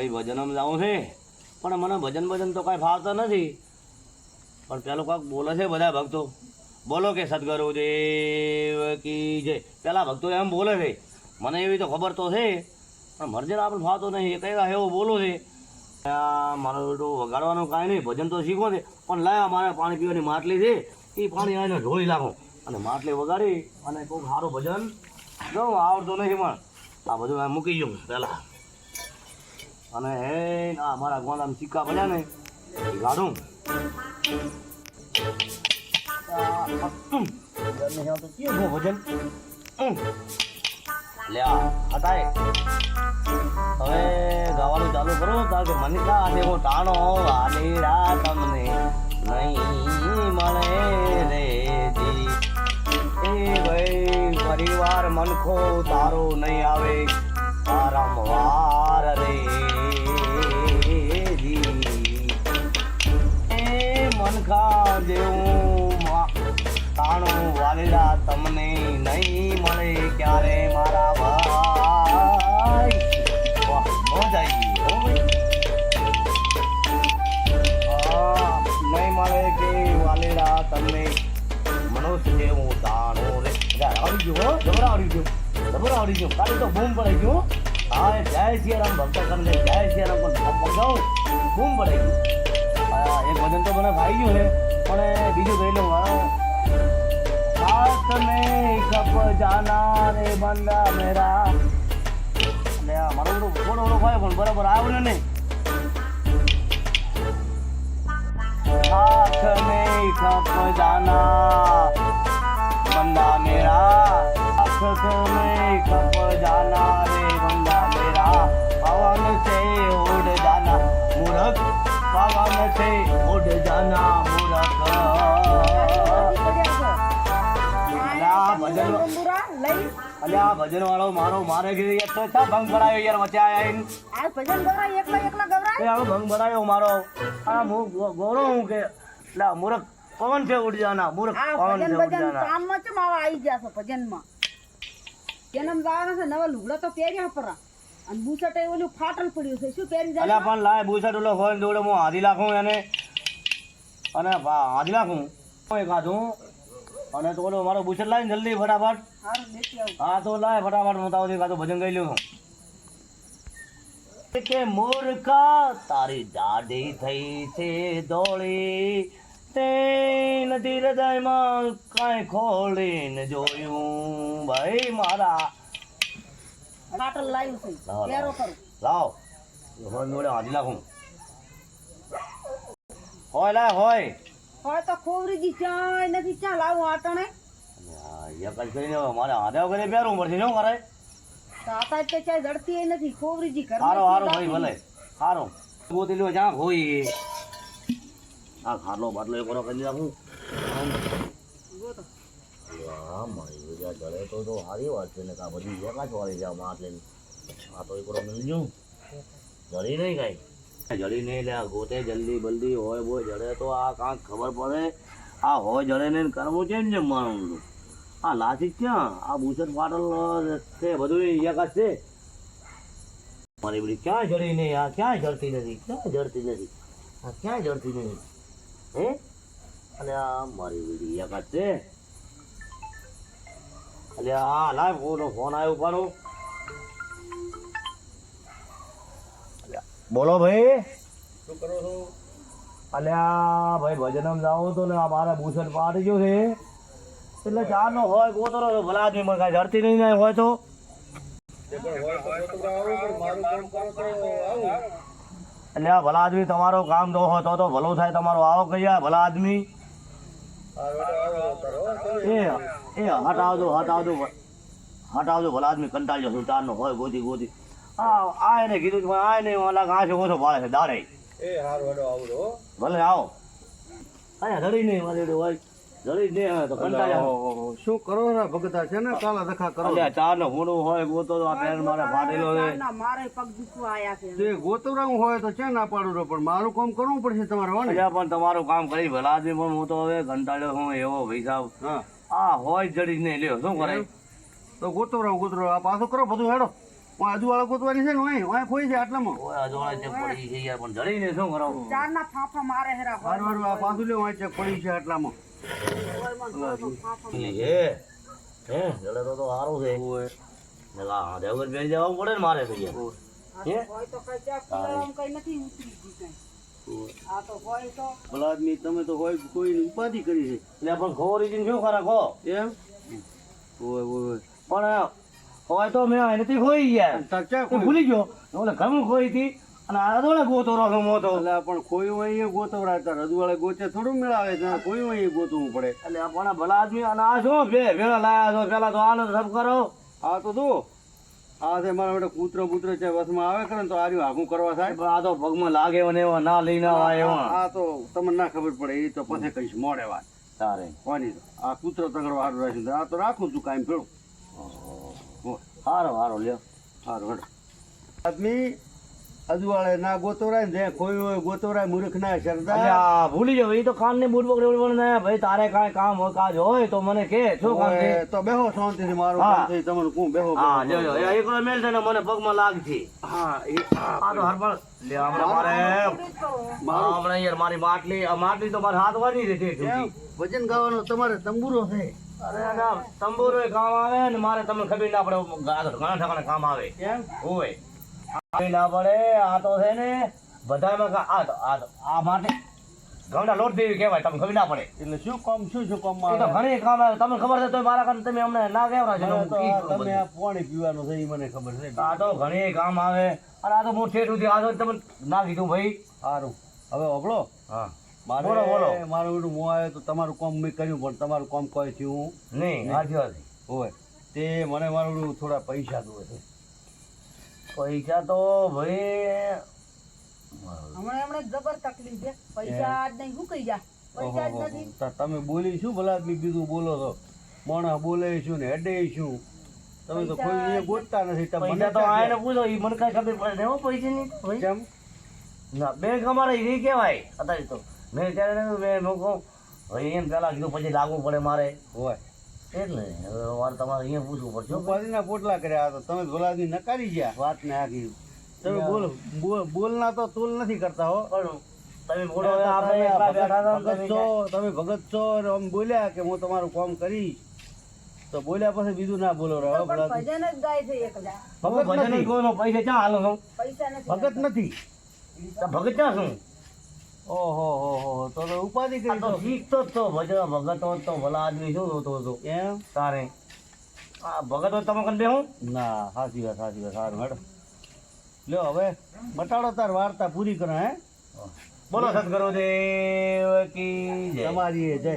ભાઈ ભજનમાં જાઉં છે પણ મને ભજન તો કાંઈ ફાવતા નથી. પણ પેલો કાંક બોલે છે બધા ભક્તો, બોલો કે સદગુરુદેવ કી જય. પેલા ભક્તો એમ બોલે છે, મને એવી તો ખબર તો છે પણ મરજન આપણે ફાવતો નહીં. એ કઈ એવો બોલો છે મારો બેટો વગાડવાનું કાંઈ નહીં, ભજન તો શીખવો છે. પણ લાયા મારે પાણી પીવાની માટલી છે, એ પાણી આવીને ઢોળી નાખો અને માટલી વગાડી અને કોઈ સારું ભજન જો આવડતો નથી પણ આ બધું મૂકી ગયું પહેલાં. અને હે આ મારા ગોંડામાં સિક્કા પડ્યા ને એ ગાઢું ભજન લે હટાય. હવે ગાવાનું ચાલુ કરો કારણ કે મને કાંઈ હું ટાણો આલેરા તમને નહીં મળે રે જી. એ ભાઈ પરિવાર મનખો તારો નહીં આવે વારંવાર રે જી. એ મનખા જેવું તાણું વાલેલા તમને નહીં મળે ક્યારે મારા ભાઈ. વાહ મોજ આવી ગઈ નહીં મળે કે વાલેલા તમને મનુષ્ય જેવું તાણું રે. આવડી ગયું હો, જબર આવડી ગયું, જબર આવડી ગયું. કાલે તો બૂમ પડાઈ ગયું. હા જય સિયારામ ભક્ત કરીને જય સિયારામ પણ બગાવ બૂમ પડાઈ ગયું. એક ભજન તો મને ભાઈ ગયું છે પણ બીજું કહી લઉં. हाथ में कप जाना रे बंदा मेरा. એટલે આ મારો થોડો ભાઈ પણ બરાબર આવડે નહીં. हाथ में कप जाना बंदा मेरा, हाथ में कप जाना रे बंदा मेरा. पवन से उड़ जाना मूर्ख, पवन से उड़ जाना मूर्ख. અલ્યા ભજન વાળો મારો મારે કે તો છા ભંગ ભરાયો યાર વચ્ચે આયા આ ભજન ગવરાય એકલા ગવરાય. એ આ ભંગ ભરાયો મારો આ હું ગોરો હું કે લા મૂર્ખ પવન છે ઉડ જાના મૂર્ખ પવન છે ઉડ જાના. કામ માં ચમ આવા આવી ગયા છો ભજન માં. કેનમ જાવાના છે નવા લુગડા તો પહેર્યા પરા અને બુસટ એ ઓલું ફાટલ પડ્યું છે શું પહેરી જાય. અલ્યા પણ લાય બુસટ ઓલો હોય દોડે હું હાદી લાખું એને અને હાદી લાખું કોઈ કાઢું અને તો ઓલો મારો બુસટ લાવીને જલ્દી ફટાફટ. હા તો લાય ફટાફટ બતાવો દે કાતો ભજન ગાઈ લ્યો. કે મૂર્ખા તારી દાઢી થઈ છે દોળી, તે નથી હૃદયમાં કાંઈ ખોલીને જોયું ભાઈ મારા. પાટલ લાવ્યું છે પહેરો કરું લાવ હોય જોડે હાજી લાખું હોય લાય હોય હોય તો ખોવરીજી ચાય નથી ચા લાવું આટણે યા કઈ કરીને મારે હાથે વગરે પહેરવું પડશે શું કરે તાતા તો ચાય જડતી નથી ખોવરીજી ઘર. હારો હારો ભાઈ ભલે હારો ગોતી લ્યો જા હોય આ ખાટલો બાટલો એક ઓરો કરી નાખું. હા મારી વિચાર જડે તો સારી વાત છે ને કા બધી એકાચ વાળી જાય માટલી. આ તો એક ઓરો મિલ ગયું જડી નહીં કાંઈ જડી નહીં લે ગોતે જલ્દી બલ્દી હોય બોય જડે તો આ કાંક ખબર પડે. આ હોય જડે ને કરવું છે ને જમવાનું. આ લાસી ક્યાં આ બુસટ પાટલ છે બધું એકાદ છે. મારી બધી ક્યાં જડી નહીં આ ક્યાંય જડતી નથી ક્યાંય જડતી નથી આ ક્યાંય જડતી નહીં હે. અને આ મારી બધી એકાદ છે. એટલે આ લાય ફોન આવ્યો ઉપાડો. બોલો ભાઈ શું કરો છો? અલ્યા ભાઈ ભજનમ જાઓ તો ને મારા બુસટ પાડી ગયો છે એટલે ચા નો હોય ગોતરો ભલા આદમી માં કાંઈ જડતી નહીં હોય તો એટલે આ ભલા આદમી તમારો કામ તો હોય તો ભલો થાય તમારો. આવો કઈ ભલા આદમી એ હટાવજો ભલા આદમી કંટાળ્યો છું ચાર નો હોય ગોતી ગોતી. આ એને કીધું આ ને ઘાસ ઓછો ભાડે છે દાડે. ભલે આવો અહીંયા ધરી નહીં મારી હોય ધરી નહીં તો કંટાળ્યા શું કરો ભગતા છે ને કાલા દખા કરો. ચાર નો ફૂડું હોય ગોતો તો આ પેર મારે ફાટેલો છે મારે પગ દુખવા આયા છે. જે ગોતરાવું હોય તો છે ના પાડું પણ મારું કામ કરવું પડશે તમારે. પણ તમારું કામ કરી ભલા આદમી પણ હું તો હવે કંટાળ્યો હું એવો ભાઈ સાહેબ. આ હોય જડી નહીં લ્યો શું કરે તો ગોતરાવું આ પાછું કરો બધું હેડો આજુવાળા ગોતવાની છે ને ઓય ખોઈ છે આટલામાં ઓય અજોળા ચેક પડી છે યાર પણ જડીને શું કરાવું ચારના ફાંફા મારે હેરા વારવાર આ પાછું લે ઓય ચેક પડી છે આટલામાં હે જડે તો સારું છે નલા હાથે વગર બેસી જવું પડે ને મારે તો યાર હે હોય તો કઈ ચા પીવાનું કઈ નથી ઉતરી ગઈ કઈ આ તો હોય તો ભલા આદમી તમે તો હોય કોઈ ઉપાધિ કરી છે એટલે પણ ખોરી જીને શું ખરા ખો એમ ઓય ઓય પણ હોય તો મેં એનેથી ખોઈ ગયા તચા એ ભૂલી ગયો ઓલે ઘણું ખોઈ હતી અને આ દોડે ગોતો રહો મોતો એટલે પણ કોઈ અહીંયા ગોતવરાતા રજવાડે ગોચે થોડું મેળાવે છે કોઈ અહીંયા ગોતવું પડે એટલે પણ ભલા આદમી અને આ શું ભેળા લાયા છો પેલા તો આનો સબ કરો આ તો જો આ છે મારા બેટા કૂતરો છે વસમાં આવે કરે ને તો આર્યું આગું કરવા થાય પણ આ તો પગમાં લાગે ને એવા ના લઈને આવે એવા આ તો તમને ના ખબર પડે એ તો પછી કહીશ મોડે વાત તારે કોની આ કૂતરો તગડવા હારું રાખ્યું આ તો રાખું છું કાંઈ પેલું હારો હારો લ્યો હારું હડ આદમી અજવાળે ના ગોતવરાય ને જ્યાં કોઈ હોય ગોતવરાય મૂર્ખ ના શરદા અલ્યા ભૂલી જાવ એ તો કાન ને બૂટ પકડી ને ભાઈ તારે કાંઈ કામ હોય કાજ હોય તો મને કે શું કામ છે ઓય, તો બેહો શાંતિથી મારું હા. કામ થઈ તમને કોણ બેહો હા જો જો એક વાર મેલ છે ને મને પગમાં લાગતી હા એ આ તો હરપળ લે હમણાં મારે હમણાં યાર મારી માટલી આ માટલી તો મારે હાથ વાની રહી એમ, ભજન ગાવાનો તમારે તંબુરો છે અરે ના તંબુરો કામ આવે ને મારે તમને ખબર ના પડે ઘણા ઠકાણે કામ આવે એમ હોય ખબર ના પડે આ તો છે ને બધામાં આ માટે ઘઉંના લોટ દેવી કહેવાય તમને ખબર ના પડે એટલે શું કામ એ તો આવે ઘણી કામ આવે તમને ખબર છે તો મારા કારણે તમે અમને ના કહેવરા છો મને તો આ તમે આ પાણી પીવાનું છે એ મને ખબર છે આ તો ઘણી કામ આવે અને આ તો હું ઠેઠ સુધી આ તો તમે ના કીધું ભાઈ સારું હવે હબળો હા મારે બોલો, બોલો. મારું બેટું હું આવ્યો તો તમારું કામ મેં કર્યું પણ તમારું કામ કોઈ થયું નહીં હાજી હાજી હોય તે મને મારું બેટું થોડા પૈસા દો છે પૈસા તો ભાઈ હમણાં જબર તકલીફ છે પૈસા આજ નહીં શું કહી જા પૈસા જ નથી તમે બોલી શું ભલા આદમી બીજું બોલો છો માણસ બોલે શું ને હેડે શું તમે તો કોઈ અહીંયા ગોતતા નથી તમે મને પૈસા તો આને પૂછો ઈ મને કઈ ખબર પડે નહીં હો પૈસા ની ભાઈ કેમ ના બેંક અમારે એ કહેવાય અત્યારે તો મેં ત્યારે મેં મૂકો ભાઈ એમ પેલા કીધું પછી લાગવું પડે મારે હોય એટલે હવે મારે તમારે અહીંયા પૂછવું પડશે હો. ઉપાધિના પોટલા કર્યા તો તમે ભલા આદમી નકારી ગયા વાત ને આખી તમે બોલના તો તોલ નથી કરતા હો પણ તમે બોલો હવે આપણે એકલા બેઠા હતા ને ભગત તમે છો તમે ભગત છો અને આમ બોલ્યા કે હું તમારું કામ કરીશ તો બોલ્યા પછી બીજું ના બોલો રહો ભલા આદમી. ભજન જ ગાય છે એકલા ભગત ભજન નથી. કોઈનો પૈસા ક્યાં હાલો છો પૈસા નથી ભગત નથી તો ભગત ક્યાં શું ઓહો હો હો તો ઉપાધિ આ કરી તો તો શીખતો જ તો ભજન ભગત હોત તો ભલા આદમી શું હોતો હતો એમ તારે આ ભગત હોત તમે કન બેહું ના સાચી વાત સારું હેડો લ્યો હવે બટાડો તાર વાર્તા પૂરી કરો હે બોલો સદગુરુદેવ કી જય તમારી એ જય